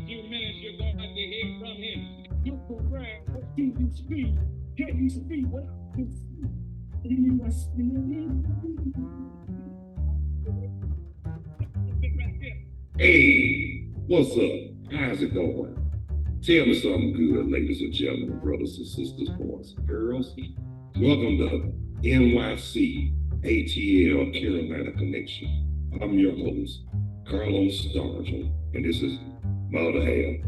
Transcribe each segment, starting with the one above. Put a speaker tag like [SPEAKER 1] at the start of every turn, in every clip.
[SPEAKER 1] few minutes, you're going to hear from him. You're correct. What can you speak? Can you speak what I can speak? You must be.
[SPEAKER 2] Hey, what's up? How's it going? Tell me something good, ladies and gentlemen, brothers and sisters, boys and girls. Welcome to NYC ATL Carolina Connection. I'm your host, Stargell, and this is my other half,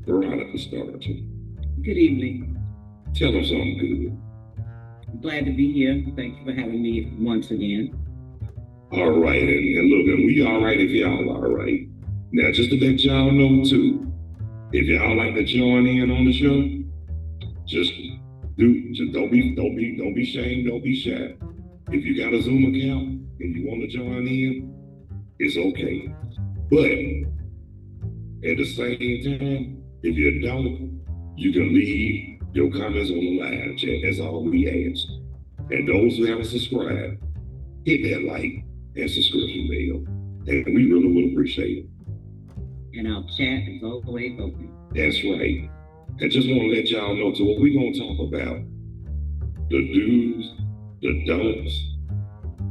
[SPEAKER 2] Stargell.
[SPEAKER 3] Good evening.
[SPEAKER 2] Tell them something good.
[SPEAKER 3] I'm glad to be here. Thank you for having me once again.
[SPEAKER 2] All right, and look, we all right if y'all all right. Now, just to let y'all know too, if y'all like to join in on the show, just don't be ashamed, don't be shy. If you got a Zoom account and you want to join in, it's okay. But at the same time, if you don't, you can leave your comments on the live chat. That's all we ask. And those who haven't subscribed, hit that like and subscription bell, and we really would appreciate it.
[SPEAKER 3] And our chat is always open.
[SPEAKER 2] That's right. I just want to let y'all know too, what we're going to talk about, the do's, the don'ts,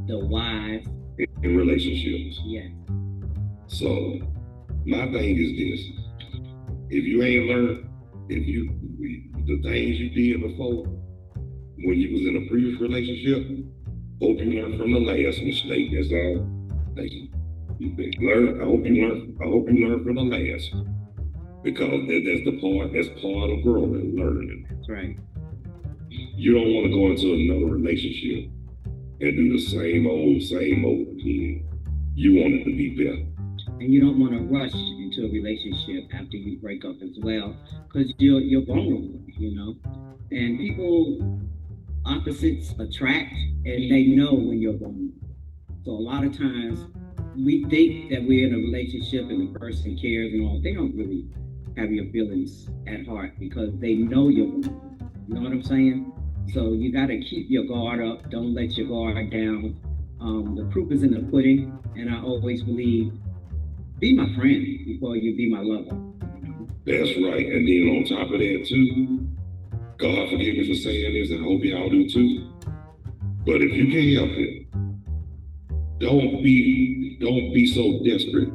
[SPEAKER 3] the whys
[SPEAKER 2] in relationships.
[SPEAKER 3] Yeah.
[SPEAKER 2] So my thing is this: if you ain't learned, the things you did before when you was in a previous relationship, hope you learned from the last mistake. That's all. Thank you. I hope you learn from the last, because that's part of growing and learning.
[SPEAKER 3] That's right.
[SPEAKER 2] You don't want to go into another relationship and do the same old again. You want it to be better.
[SPEAKER 3] And you don't want to rush into a relationship after you break up as well, because you're vulnerable, you know. And opposites attract, and they know when you're vulnerable. So a lot of times we think that we're in a relationship and the person cares and all. They don't really have your feelings at heart because they know you're vulnerable. You know what I'm saying? So you got to keep your guard up. Don't let your guard down. The proof is in the pudding, and I always believe, be my friend before you be my lover.
[SPEAKER 2] That's right. And then on top of that too, God forgive me for saying this, and I hope y'all do too. But if you can't help it, don't be so desperate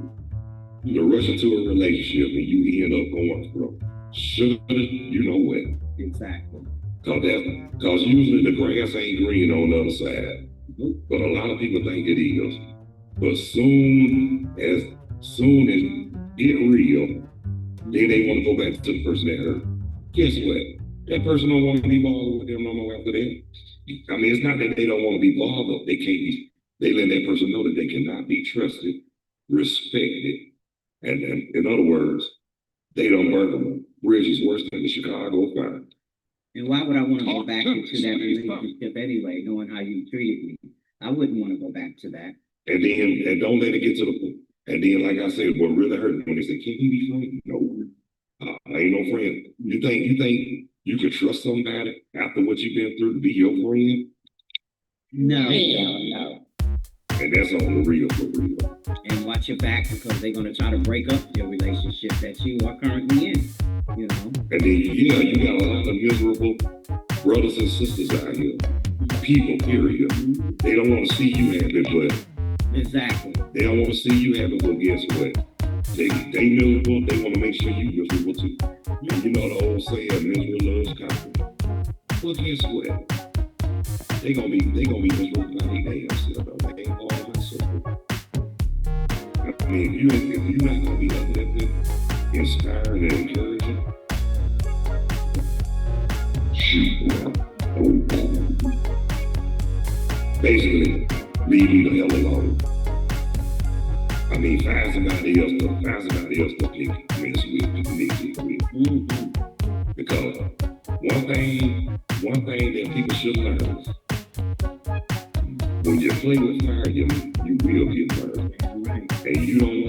[SPEAKER 2] to rush into a relationship and you end up going from sugar, you know what?
[SPEAKER 3] Exactly.
[SPEAKER 2] Because usually the grass ain't green on the other side. But a lot of people think it is. But soon as get real, then they want to go back to the person that hurt. Guess what? That person don't want to be bothered with them no more after that. I mean, it's not that they don't want to be bothered. They let that person know that they cannot be trusted, respected. And in other words, they don't burn them. Bridges worse than the Chicago fire.
[SPEAKER 3] And why would I want to go back into that relationship anyway, knowing how you treated me? I wouldn't want to go back to that.
[SPEAKER 2] And don't let it get to the point. And then, like I said, what really hurt when they say, "Can we be friends?" No, I ain't no friend. You think you could trust somebody after what you've been through to be your friend?
[SPEAKER 3] No.
[SPEAKER 2] And that's on the real, for real.
[SPEAKER 3] And watch your back, because they're going to try to break up your relationship that you are currently in, you know.
[SPEAKER 2] And then, you got a lot of miserable brothers and sisters out here. People, period. They don't want to see you happy, but...
[SPEAKER 3] Exactly.
[SPEAKER 2] They don't want to see you happy, but guess what? They miserable, they want to make sure you miserable too. And you know the old saying, misery loves company. Well, guess what? They gonna be miserable by their damn self. They ain't all my circle. I mean, if you're not gonna be uplifted, inspired, and encouraging, shoot, basically, leave me the hell alone. I mean, find somebody else to pick mess with. Because one thing that people should learn is, when you play with fire, you will get burned. And you don't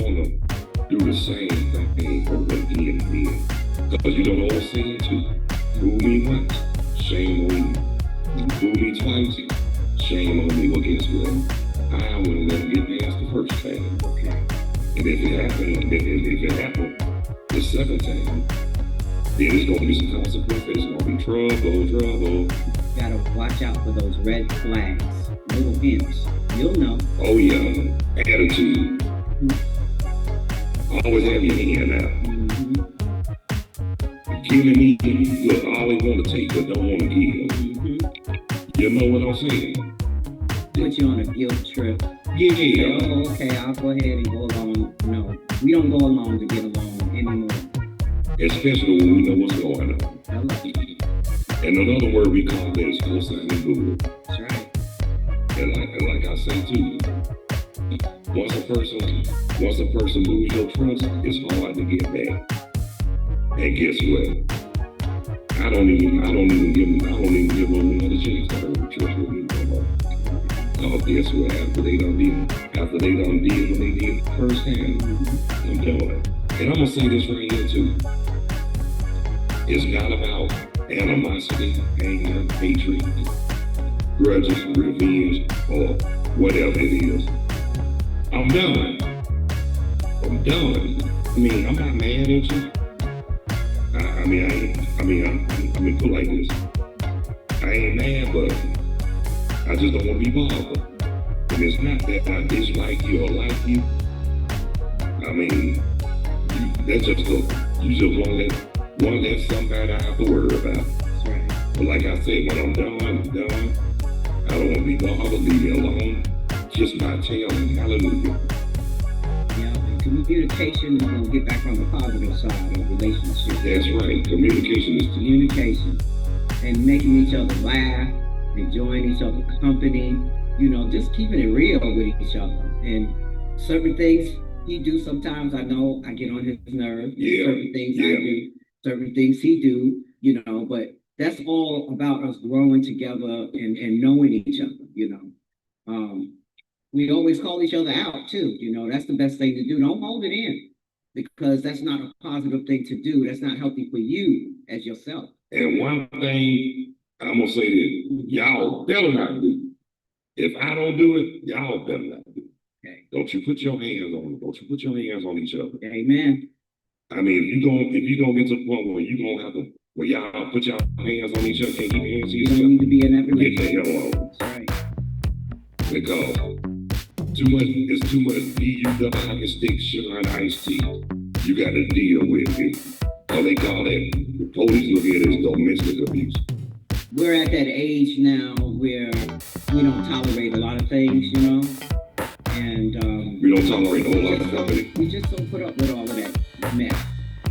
[SPEAKER 2] wanna do the same thing over again and again. Because you don't know what's saying too. Fool me once, shame on you. Fool me twice, shame on me. Well, guess what? I wouldn't let him get past the first time. Okay. And if it happened, the second time, then it's gonna be some consequences. It's gonna be trouble.
[SPEAKER 3] Gotta watch out for those red flags, little hints. You'll know.
[SPEAKER 2] Oh yeah, attitude. Always have your hand out. Giving me, look, I always want to take but don't want to give. You know what I'm saying?
[SPEAKER 3] Put you on a guilt trip.
[SPEAKER 2] Yeah.
[SPEAKER 3] Oh, okay, I'll go ahead and go along. No, we don't go along to get along anymore.
[SPEAKER 2] Especially when we know what's going on.
[SPEAKER 3] Hello.
[SPEAKER 2] And another word we call that is cosigning good.
[SPEAKER 3] That's right.
[SPEAKER 2] And like I say too, once a person loses your trust, it's hard to get back. And guess what? I don't even give them another chance to earn trust with me no more. Oh, guess what? After they done did what they did firsthand, I'm done. And I'm gonna say this right here too. It's not about animosity, anger, hatred, grudges, revenge, or whatever it is. I'm done. I mean, I'm not mad at you. I mean, put like this. I ain't mad, but I just don't want to be bothered. And it's not that I dislike you or like you. I mean, you just won't let somebody I have to worry about.
[SPEAKER 3] That's right.
[SPEAKER 2] But like I said, when I'm done. I don't want to be bothered. Leave me alone. Just my tail. Hallelujah.
[SPEAKER 3] Yeah, and communication is going to get back on the positive side of relationships.
[SPEAKER 2] That's right. Communication is key.
[SPEAKER 3] Communication and making each other laugh, enjoying each other's company, just keeping it real with each other. And certain things he do sometimes, I know I get on his nerves.
[SPEAKER 2] Yeah.
[SPEAKER 3] Certain things I do, certain things he do, but that's all about us growing together and knowing each other, We always call each other out too, that's the best thing to do. Don't hold it in, because that's not a positive thing to do. That's not healthy for you as yourself.
[SPEAKER 2] And one thing I'm gonna say this, y'all better not do. If I don't do it, y'all better not do.
[SPEAKER 3] Okay.
[SPEAKER 2] Don't you put your hands on each other.
[SPEAKER 3] Amen.
[SPEAKER 2] I mean, if you gonna get to the point where y'all put your hands on each other, can't keep your hands to
[SPEAKER 3] You
[SPEAKER 2] each
[SPEAKER 3] don't
[SPEAKER 2] other,
[SPEAKER 3] need to be in that
[SPEAKER 2] get the
[SPEAKER 3] relationship.
[SPEAKER 2] hell on.
[SPEAKER 3] That's right.
[SPEAKER 2] Because it's too much D-U-double hockey stick, sugar and iced tea you got to deal with it. Or they call that, the police look at it as domestic abuse.
[SPEAKER 3] We're at that age now where we don't tolerate a lot of things, and
[SPEAKER 2] We don't tolerate a whole lot of company.
[SPEAKER 3] we just don't put up with all of that mess.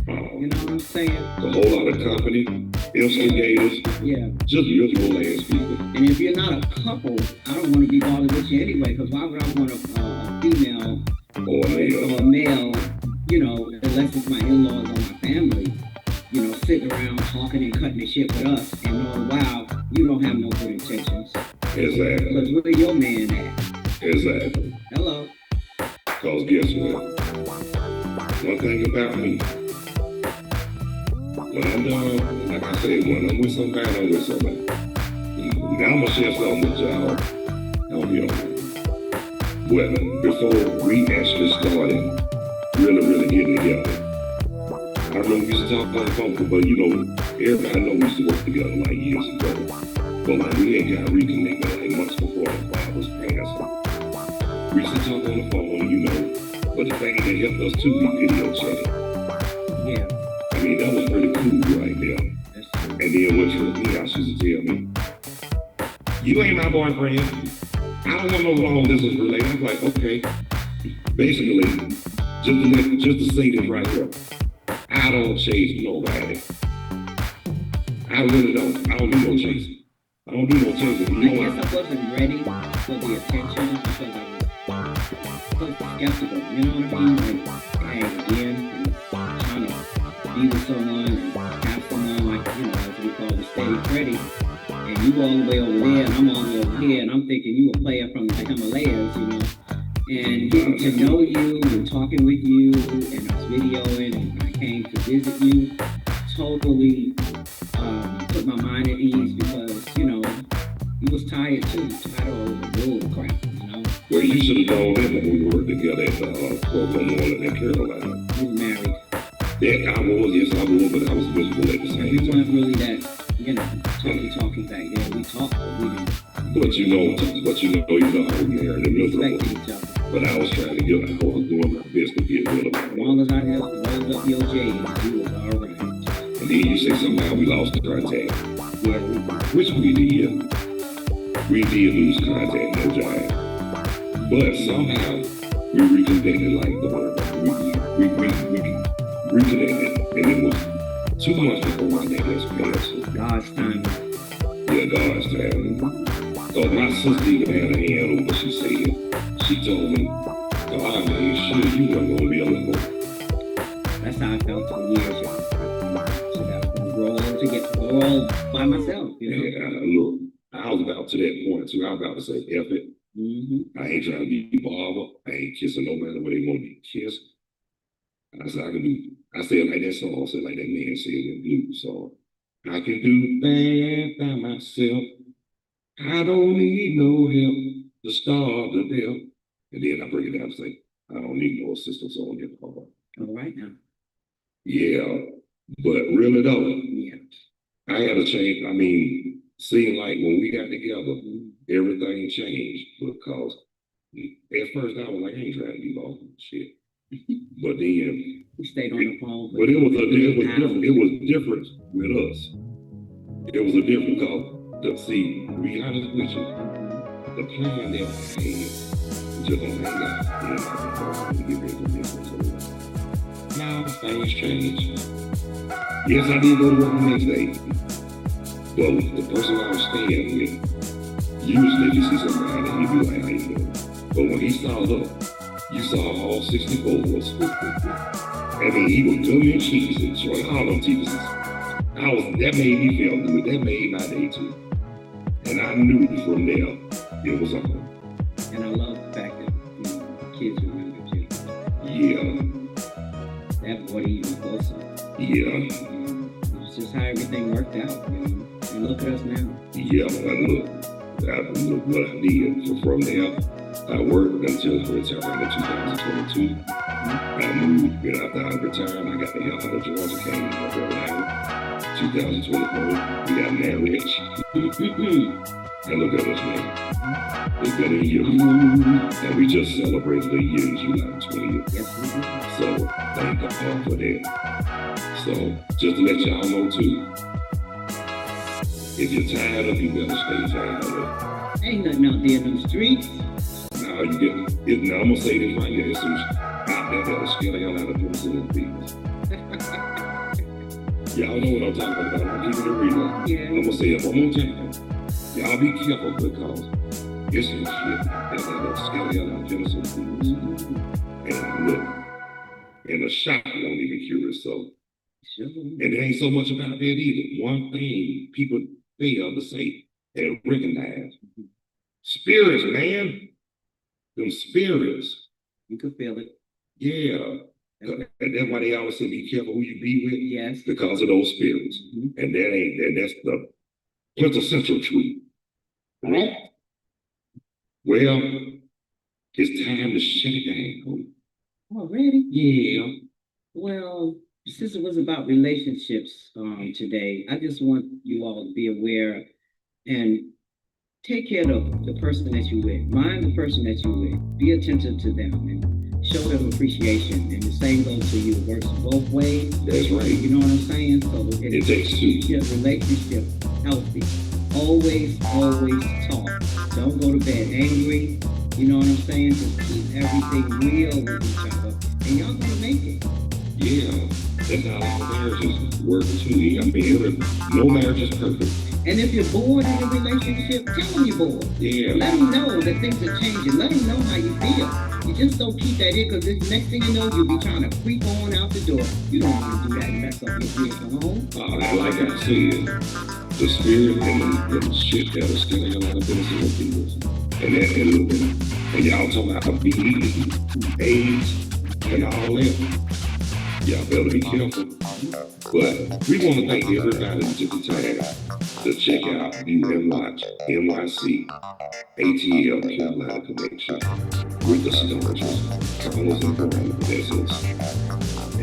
[SPEAKER 3] You know what I'm saying?
[SPEAKER 2] A whole lot of company, instigators,
[SPEAKER 3] Yeah.
[SPEAKER 2] just miserable ass people.
[SPEAKER 3] And if you're not a couple, I don't want to be bothered with you anyway, because why would I want a female
[SPEAKER 2] Or
[SPEAKER 3] or a male, unless it's my in-laws or my family, sitting around talking and cutting the shit with us and knowing, wow, you don't have no good intentions.
[SPEAKER 2] Exactly.
[SPEAKER 3] Because where your man at?
[SPEAKER 2] Exactly.
[SPEAKER 3] Hello.
[SPEAKER 2] Because guess what? One thing about me, when I'm done, like I said, when I'm with somebody, I'm with somebody. Now I'm going to share something with y'all. Well, before we actually started really getting together, I remember we used to talk on the phone, but everybody know we used to work together like years ago. But like we had got reconnected like months before the father's passing. We used to talk on the phone, but the thing that helped us too, we video chatted.
[SPEAKER 3] Yeah.
[SPEAKER 2] I mean, that was pretty cool right there.
[SPEAKER 3] That's true.
[SPEAKER 2] And then what she used to tell me, you ain't my boyfriend. I don't want no long distance relationship. I'm like, okay. Basically, just to say this right here, I don't chase nobody. I really don't. I don't do no chasing. I don't do no chasing.
[SPEAKER 3] I guess I wasn't ready for the attention because I was skeptical. You know what I mean? Like, hey, again, trying to be with someone and have someone like, as we call the stage ready. And you all the way over there, and I'm all the way over here, and I'm thinking you a player from the Himalayas, and getting to know you and talking with you, and I was videoing, and I came to visit you, totally put my mind at ease because, he was tired too, tired of the bull crap,
[SPEAKER 2] Well, you should have known that when we worked together at the program in Carolina.
[SPEAKER 3] He was married.
[SPEAKER 2] That I was, yes, I was, but I was miserable at the
[SPEAKER 3] We
[SPEAKER 2] same time.
[SPEAKER 3] weren't really that, talking back then. We talked, but we didn't
[SPEAKER 2] You know how we married and miserable.
[SPEAKER 3] respect each other.
[SPEAKER 2] But I was trying to get, I was doing my best to get rid of
[SPEAKER 3] As
[SPEAKER 2] it.
[SPEAKER 3] long as I had rolled up your J's, you was all right.
[SPEAKER 2] And then you say somehow we lost contact,
[SPEAKER 3] Yeah,
[SPEAKER 2] which we did. We did lose contact, no giant. But somehow we reconnected like the word. We reconnected, and it was 2 months before my dad was passed.
[SPEAKER 3] God's time.
[SPEAKER 2] Yeah, God's time. So my sister even had a hand over what she said. She told me, God made sure you weren't going to be alone.
[SPEAKER 3] That's how I felt for years, y'all. So that I was grow old by myself, you know.
[SPEAKER 2] Yeah, look, I was about to that point too. I was about to say, F it.
[SPEAKER 3] Mm-hmm.
[SPEAKER 2] I ain't trying to be Barbara. I ain't kissing no matter where they want to be kissed. I said, I can do, I said like that song, I said like that man said in blues song. I can do bad by myself. I don't need no help to starve to death. And then I break it down and say, I don't need no assistance on your part.
[SPEAKER 3] All right now.
[SPEAKER 2] Yeah, but really though,
[SPEAKER 3] Yeah.
[SPEAKER 2] I had to change. I mean, seemed like when we got together, everything changed because at first I was like, I ain't trying to be long shit. But then
[SPEAKER 3] We stayed on the phone.
[SPEAKER 2] but it was different. It was different with us. It was a different cause. See, to be honest with you, the plan that I had was just gonna hang out. And I was get ready to this. Now things change. Yes, I did go to work the next day. But the person I was staying with, usually you see somebody and you be like, how you doing? But when he saw her, you saw all 64 of us. I mean, he was gummy and cheese and showing all them teeth. That made me feel good. That made my day too. And I knew from there it was on.
[SPEAKER 3] And I love the fact that kids remember too.
[SPEAKER 2] Yeah.
[SPEAKER 3] That boy even closer.
[SPEAKER 2] Yeah.
[SPEAKER 3] It's just how everything worked out, you know. And look at us now.
[SPEAKER 2] Yeah, but look what I did. So from there, I worked until I retired in 2022. I moved, and after I retired, I got the hell out of Georgia, came to North Carolina. 2024, we got married. And look at us now. It's been a year. And we just celebrated a year in July 20th.
[SPEAKER 3] Yes, we did.
[SPEAKER 2] So thank God for that. So just to let y'all know too, if you're tired of, you better stay tired of.
[SPEAKER 3] Ain't nothing out there in the streets.
[SPEAKER 2] Now you get it. Now I'm gonna say this right here. It's some out there that'll scare the hell out of penicillin people. Y'all know what I'm talking about. I'm keeping it real.
[SPEAKER 3] Yeah.
[SPEAKER 2] I'm gonna say it one more time. Y'all be careful because it's some shit that'll scare the hell out of penicillin people. And look, and the shot won't even cure it. So,
[SPEAKER 3] Sure.
[SPEAKER 2] and it ain't so much about that either. One thing people fail to say and recognize: spirits, man. Them spirits.
[SPEAKER 3] You can feel it.
[SPEAKER 2] Yeah. And that's why they always say be careful who you be with.
[SPEAKER 3] Yes.
[SPEAKER 2] Because of those spirits.
[SPEAKER 3] Mm-hmm.
[SPEAKER 2] And that's the quintessential truth.
[SPEAKER 3] Right.
[SPEAKER 2] Well, it's time to shut it down.
[SPEAKER 3] Already?
[SPEAKER 2] Yeah.
[SPEAKER 3] Well, since it was about relationships today, I just want you all to be aware and take care of the person that you with. Mind the person that you with. Be attentive to them and show them appreciation. And the same goes to you. It works both ways.
[SPEAKER 2] That's right.
[SPEAKER 3] You know what I'm saying? So
[SPEAKER 2] It takes two.
[SPEAKER 3] Your relationship healthy. Always talk. Don't go to bed angry. You know what I'm saying? Just keep everything real with each other. And y'all gonna make it.
[SPEAKER 2] Yeah. That's how marriages work too. I mean, no marriage is perfect.
[SPEAKER 3] And if you're bored in a relationship, tell them you're bored.
[SPEAKER 2] Yeah.
[SPEAKER 3] Let them know that things are changing. Let them know how you feel. You just don't keep that in, because this next thing you know, you'll be trying to creep on out the door. You don't want to do that and mess up your beautiful home.
[SPEAKER 2] Like I said, the spirit and the shit that is scaring a lot of innocent people. And y'all talking about obedience, AIDS, and all that. Y'all better be careful. But we want to thank everybody who took the time to check out, view, and watch NYC ATL Carolina Connection with the Stargell, Carlos and Carolina Connection.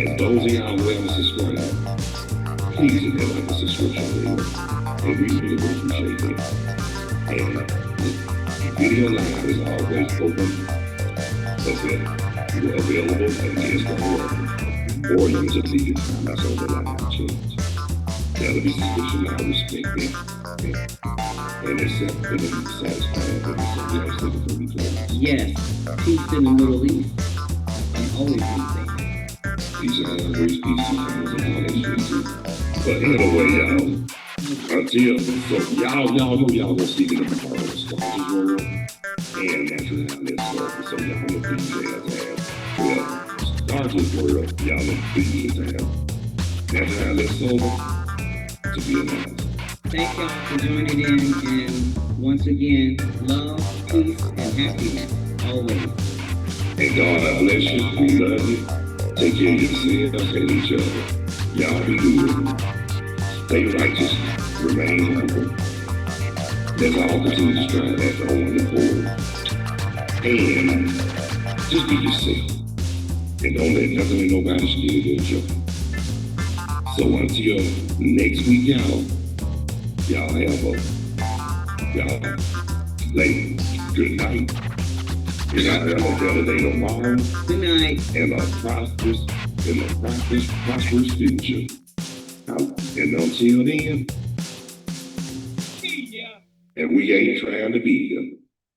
[SPEAKER 2] And those of y'all who haven't subscribed, please hit that like and subscription button. And we really would appreciate it. And the video line is always open. Okay, you're available and guests are welcome. Or you can just leave it time that's on the line change. That'll be suspicion, I respect it. And accept and be satisfied with something else looking for me close.
[SPEAKER 3] Yes, peace in the Middle East. And always be safe.
[SPEAKER 2] Peace and always peace and all that shit too. But anyway, y'all, until, so y'all know y'all gonna see me in the part of the Stargell world and natural outlets. So y'all know details have. Well, Stargell world, y'all know details have. Natural outlets sober to be announced.
[SPEAKER 3] Thank y'all for joining in, and once again, love, peace, and happiness, always.
[SPEAKER 2] And God bless you, we love you. Take care of yourselves and each other. Y'all be good. Stay righteous, remain humble. Let's all continue to strive after on the forward. And just be yourself. And don't let nothing or nobody steal your joy. So until next week, y'all have ladies, good night. Y'all have a better day tomorrow.
[SPEAKER 3] Good night.
[SPEAKER 2] And a prosperous future. And until then,
[SPEAKER 1] See ya.
[SPEAKER 2] and we ain't trying to be them.